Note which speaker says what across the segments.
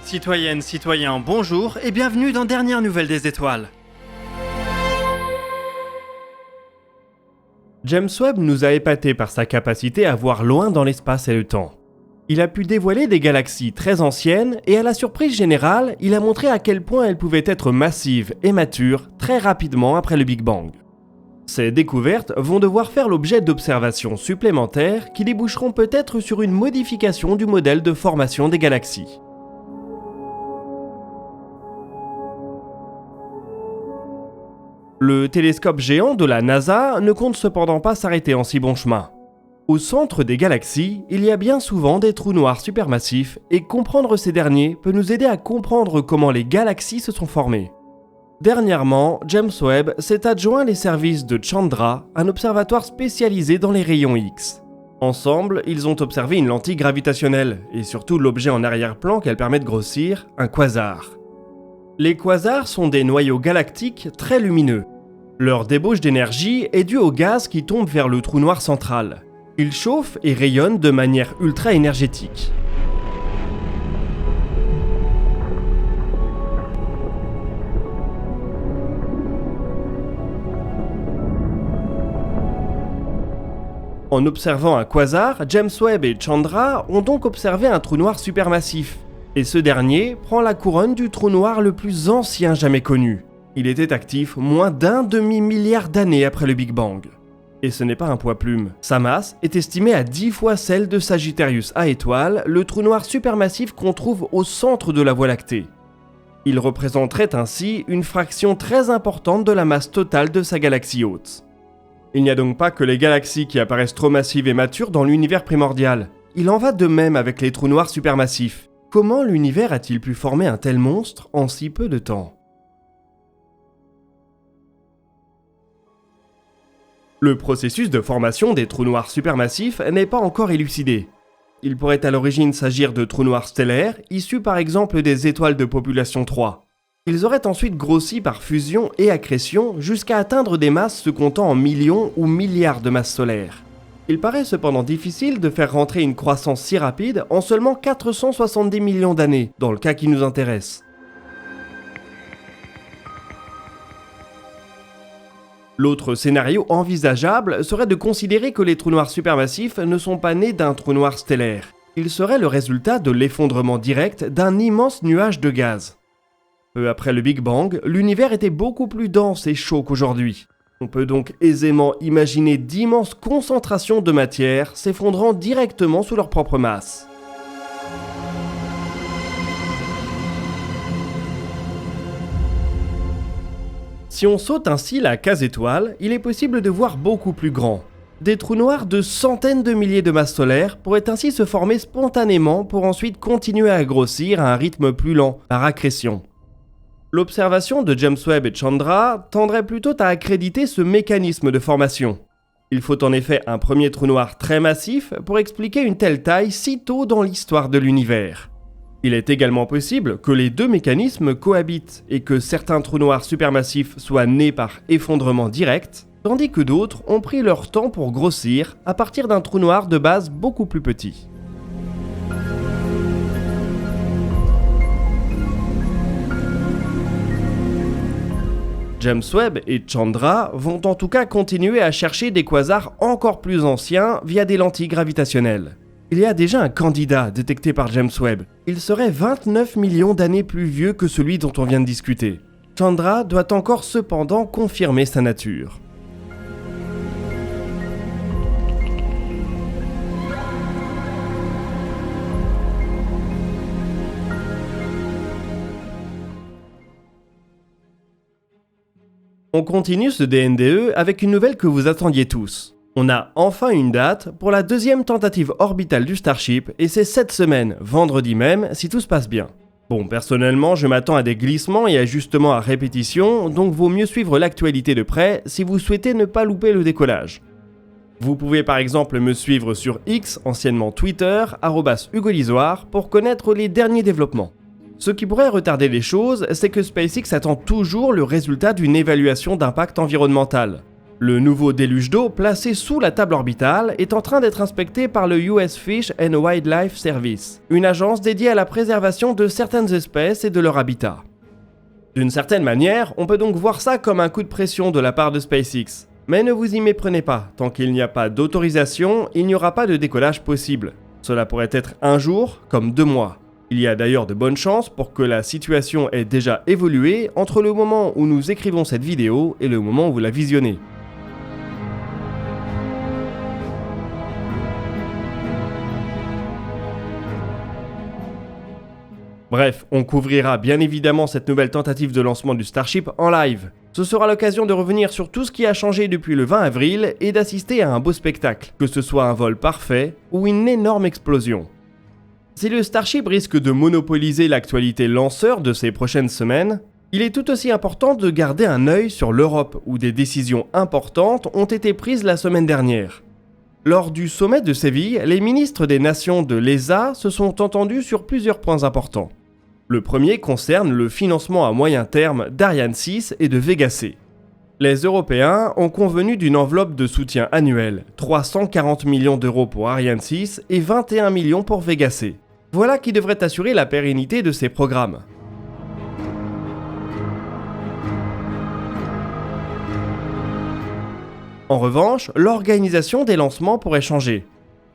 Speaker 1: Citoyennes, citoyens, bonjour et bienvenue dans Dernière Nouvelle des Étoiles. James Webb nous a épatés par sa capacité à voir loin dans l'espace et le temps. Il a pu dévoiler des galaxies très anciennes et à la surprise générale, il a montré à quel point elles pouvaient être massives et matures très rapidement après le Big Bang. Ces découvertes vont devoir faire l'objet d'observations supplémentaires qui déboucheront peut-être sur une modification du modèle de formation des galaxies. Le télescope géant de la NASA ne compte cependant pas s'arrêter en si bon chemin. Au centre des galaxies, il y a bien souvent des trous noirs supermassifs et comprendre ces derniers peut nous aider à comprendre comment les galaxies se sont formées. Dernièrement, James Webb s'est adjoint les services de Chandra, un observatoire spécialisé dans les rayons X. Ensemble, ils ont observé une lentille gravitationnelle et surtout l'objet en arrière-plan qu'elle permet de grossir, un quasar. Les quasars sont des noyaux galactiques très lumineux. Leur débauche d'énergie est due au gaz qui tombe vers le trou noir central. Ils chauffent et rayonnent de manière ultra énergétique. En observant un quasar, James Webb et Chandra ont donc observé un trou noir supermassif. Et ce dernier prend la couronne du trou noir le plus ancien jamais connu. Il était actif moins d'un demi-milliard d'années après le Big Bang. Et ce n'est pas un poids plume. Sa masse est estimée à 10 fois celle de Sagittarius A étoile, le trou noir supermassif qu'on trouve au centre de la Voie lactée. Il représenterait ainsi une fraction très importante de la masse totale de sa galaxie hôte. Il n'y a donc pas que les galaxies qui apparaissent trop massives et matures dans l'univers primordial. Il en va de même avec les trous noirs supermassifs. Comment l'univers a-t-il pu former un tel monstre en si peu de temps ? Le processus de formation des trous noirs supermassifs n'est pas encore élucidé. Il pourrait à l'origine s'agir de trous noirs stellaires, issus par exemple des étoiles de population 3. Ils auraient ensuite grossi par fusion et accrétion jusqu'à atteindre des masses se comptant en millions ou milliards de masses solaires. Il paraît cependant difficile de faire rentrer une croissance si rapide en seulement 470 millions d'années, dans le cas qui nous intéresse. L'autre scénario envisageable serait de considérer que les trous noirs supermassifs ne sont pas nés d'un trou noir stellaire. Ils seraient le résultat de l'effondrement direct d'un immense nuage de gaz. Peu après le Big Bang, l'univers était beaucoup plus dense et chaud qu'aujourd'hui. On peut donc aisément imaginer d'immenses concentrations de matière s'effondrant directement sous leur propre masse. Si on saute ainsi la case étoile, il est possible de voir beaucoup plus grand. Des trous noirs de centaines de milliers de masses solaires pourraient ainsi se former spontanément pour ensuite continuer à grossir à un rythme plus lent, par accrétion. L'observation de James Webb et Chandra tendrait plutôt à accréditer ce mécanisme de formation. Il faut en effet un premier trou noir très massif pour expliquer une telle taille si tôt dans l'histoire de l'univers. Il est également possible que les deux mécanismes cohabitent et que certains trous noirs supermassifs soient nés par effondrement direct, tandis que d'autres ont pris leur temps pour grossir à partir d'un trou noir de base beaucoup plus petit. James Webb et Chandra vont en tout cas continuer à chercher des quasars encore plus anciens via des lentilles gravitationnelles. Il y a déjà un candidat détecté par James Webb. Il serait 29 millions d'années plus vieux que celui dont on vient de discuter. Chandra doit encore cependant confirmer sa nature. On continue ce DNDE avec une nouvelle que vous attendiez tous. On a enfin une date pour la deuxième tentative orbitale du Starship et c'est cette semaine, vendredi même, si tout se passe bien. Bon, personnellement, je m'attends à des glissements et ajustements à répétition, donc vaut mieux suivre l'actualité de près si vous souhaitez ne pas louper le décollage. Vous pouvez par exemple me suivre sur X, anciennement Twitter, @HugoLisoire, pour connaître les derniers développements. Ce qui pourrait retarder les choses, c'est que SpaceX attend toujours le résultat d'une évaluation d'impact environnemental. Le nouveau déluge d'eau placé sous la table orbitale est en train d'être inspecté par le US Fish and Wildlife Service, une agence dédiée à la préservation de certaines espèces et de leur habitat. D'une certaine manière, on peut donc voir ça comme un coup de pression de la part de SpaceX. Mais ne vous y méprenez pas, tant qu'il n'y a pas d'autorisation, il n'y aura pas de décollage possible. Cela pourrait être un jour comme 2 mois. Il y a d'ailleurs de bonnes chances pour que la situation ait déjà évolué entre le moment où nous écrivons cette vidéo et le moment où vous la visionnez. Bref, on couvrira bien évidemment cette nouvelle tentative de lancement du Starship en live. Ce sera l'occasion de revenir sur tout ce qui a changé depuis le 20 avril et d'assister à un beau spectacle, que ce soit un vol parfait ou une énorme explosion. Si le Starship risque de monopoliser l'actualité lanceur de ces prochaines semaines, il est tout aussi important de garder un œil sur l'Europe où des décisions importantes ont été prises la semaine dernière. Lors du sommet de Séville, les ministres des nations de l'ESA se sont entendus sur plusieurs points importants. Le premier concerne le financement à moyen terme d'Ariane 6 et de Vega C. Les Européens ont convenu d'une enveloppe de soutien annuel, 340 millions d'euros pour Ariane 6 et 21 millions pour Vega C. Voilà qui devrait assurer la pérennité de ces programmes. En revanche, l'organisation des lancements pourrait changer.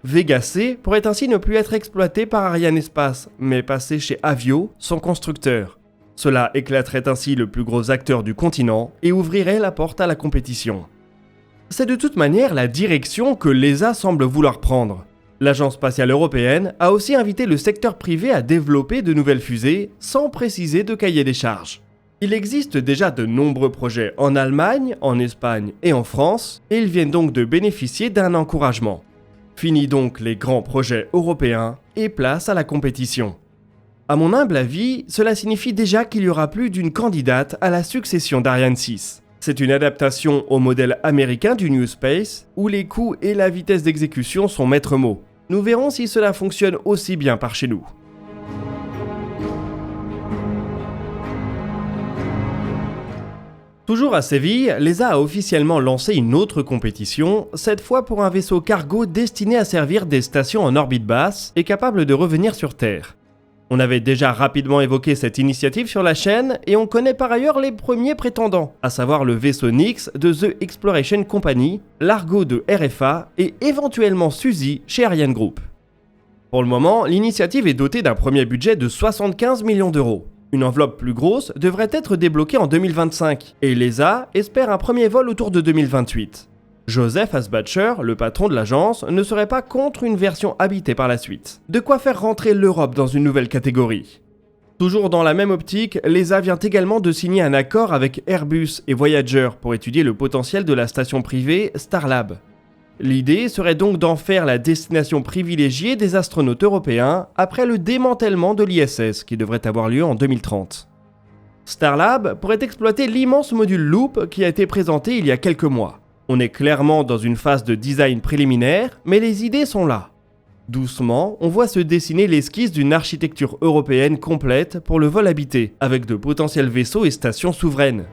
Speaker 1: Vega C pourrait ainsi ne plus être exploité par Arianespace, mais passer chez Avio, son constructeur. Cela éclaterait ainsi le plus gros acteur du continent et ouvrirait la porte à la compétition. C'est de toute manière la direction que l'ESA semble vouloir prendre. L'Agence spatiale européenne a aussi invité le secteur privé à développer de nouvelles fusées sans préciser de cahier des charges. Il existe déjà de nombreux projets en Allemagne, en Espagne et en France, et ils viennent donc de bénéficier d'un encouragement. Fini donc les grands projets européens et place à la compétition. À mon humble avis, cela signifie déjà qu'il y aura plus d'une candidate à la succession d'Ariane 6. C'est une adaptation au modèle américain du New Space, où les coûts et la vitesse d'exécution sont maîtres mots. Nous verrons si cela fonctionne aussi bien par chez nous. Toujours à Séville, l'ESA a officiellement lancé une autre compétition, cette fois pour un vaisseau cargo destiné à servir des stations en orbite basse et capable de revenir sur Terre. On avait déjà rapidement évoqué cette initiative sur la chaîne et on connaît par ailleurs les premiers prétendants, à savoir le vaisseau Nyx de The Exploration Company, l'Argo de RFA et éventuellement Suzy chez Ariane Group. Pour le moment, l'initiative est dotée d'un premier budget de 75 millions d'euros. Une enveloppe plus grosse devrait être débloquée en 2025 et l'ESA espère un premier vol autour de 2028. Joseph Asbacher, le patron de l'agence, ne serait pas contre une version habitée par la suite. De quoi faire rentrer l'Europe dans une nouvelle catégorie. Toujours dans la même optique, l'ESA vient également de signer un accord avec Airbus et Voyager pour étudier le potentiel de la station privée Starlab. L'idée serait donc d'en faire la destination privilégiée des astronautes européens après le démantèlement de l'ISS qui devrait avoir lieu en 2030. Starlab pourrait exploiter l'immense module Loop qui a été présenté il y a quelques mois. On est clairement dans une phase de design préliminaire, mais les idées sont là. Doucement, on voit se dessiner l'esquisse d'une architecture européenne complète pour le vol habité, avec de potentiels vaisseaux et stations souveraines.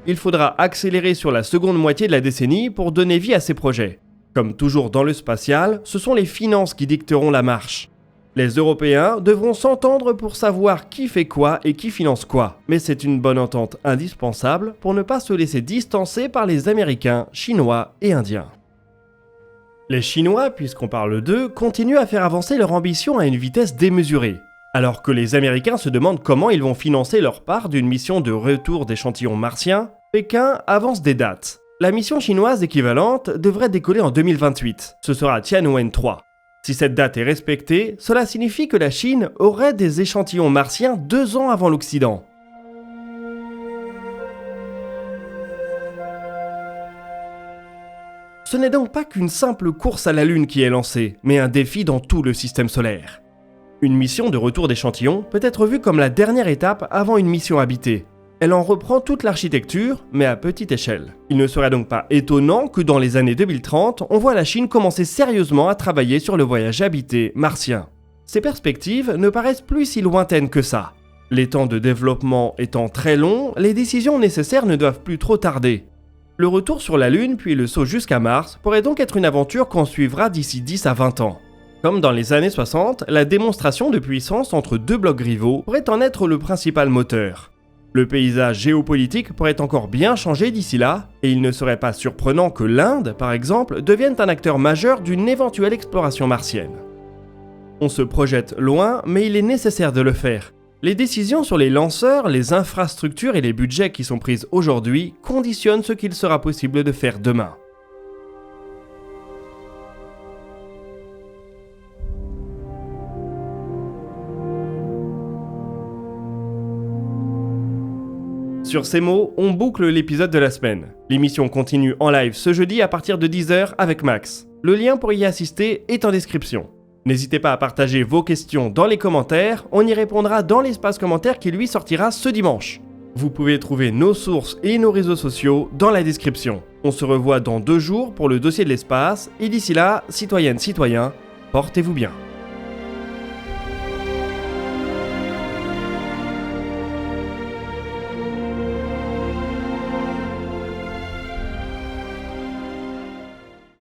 Speaker 1: Il faudra accélérer sur la seconde moitié de la décennie pour donner vie à ces projets. Comme toujours dans le spatial, ce sont les finances qui dicteront la marche. Les Européens devront s'entendre pour savoir qui fait quoi et qui finance quoi, mais c'est une bonne entente indispensable pour ne pas se laisser distancer par les Américains, Chinois et Indiens. Les Chinois, puisqu'on parle d'eux, continuent à faire avancer leur ambition à une vitesse démesurée. Alors que les Américains se demandent comment ils vont financer leur part d'une mission de retour d'échantillons martiens, Pékin avance des dates. La mission chinoise équivalente devrait décoller en 2028. Ce sera Tianwen-3. Si cette date est respectée, cela signifie que la Chine aurait des échantillons martiens 2 ans avant l'Occident. Ce n'est donc pas qu'une simple course à la Lune qui est lancée, mais un défi dans tout le système solaire. Une mission de retour d'échantillons peut être vue comme la dernière étape avant une mission habitée. Elle en reprend toute l'architecture, mais à petite échelle. Il ne serait donc pas étonnant que dans les années 2030, on voit la Chine commencer sérieusement à travailler sur le voyage habité martien. Ces perspectives ne paraissent plus si lointaines que ça. Les temps de développement étant très longs, les décisions nécessaires ne doivent plus trop tarder. Le retour sur la Lune puis le saut jusqu'à Mars pourrait donc être une aventure qu'on suivra d'ici 10 à 20 ans. Comme dans les années 60, la démonstration de puissance entre deux blocs rivaux pourrait en être le principal moteur. Le paysage géopolitique pourrait encore bien changer d'ici là, et il ne serait pas surprenant que l'Inde, par exemple, devienne un acteur majeur d'une éventuelle exploration martienne. On se projette loin, mais il est nécessaire de le faire. Les décisions sur les lanceurs, les infrastructures et les budgets qui sont prises aujourd'hui conditionnent ce qu'il sera possible de faire demain. Sur ces mots, on boucle l'épisode de la semaine. L'émission continue en live ce jeudi à partir de 10h avec Max. Le lien pour y assister est en description. N'hésitez pas à partager vos questions dans les commentaires, on y répondra dans l'espace commentaire qui lui sortira ce dimanche. Vous pouvez trouver nos sources et nos réseaux sociaux dans la description. On se revoit dans 2 jours pour le dossier de l'espace, et d'ici là, citoyennes, citoyens, portez-vous bien.